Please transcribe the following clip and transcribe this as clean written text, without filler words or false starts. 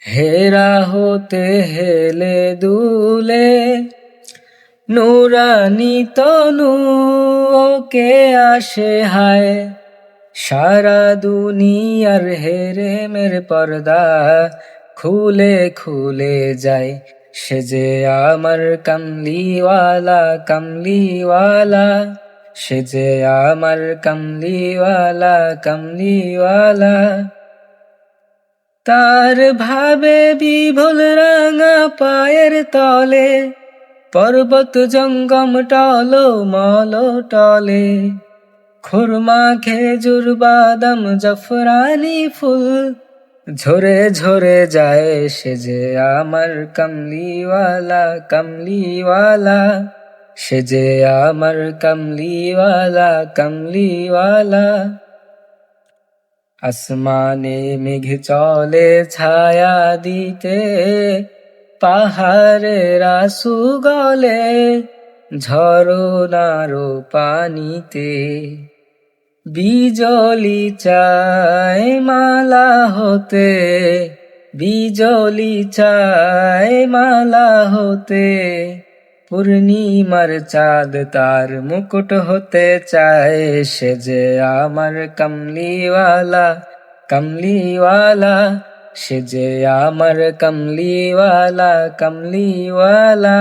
হেরা হতে হেলে দুলে নুরানি তনু ওকে আসে হায়। সারা দুনিয়ার হেরেমের পর্দা খুলে খুলে যায়। সে যে আমার কামলিওয়ালা কামলিওয়ালা, সে যে আমার কামলিওয়ালা কামলিওয়ালা। তার ভাবে বিভোল রাঙা পায়ের তলে পর্বত জঙ্গম টল মল টলে। খুরমা খেজুর বাদাম জাফরানি ফুল ঝরে ঝরে যায়। সে যে আমার কামলিওয়ালা কামলিওয়ালা, সে যে আমার কামলিওয়ালা কামলিওয়ালা। আসমানে মেঘ চলে ছায়া দিতে, পাহাড়ের আশু গলে ঝরনার পানিতে। বিজলি চায় মালা হতে, বিজলি চায় মালা হতে। পূর্ণিমার চাঁদ তার মুকুট হতে চায়। সে যে আমার কামলিওয়ালা কামলিওয়ালা, সে যে আমার কামলিওয়ালা কামলিওয়ালা।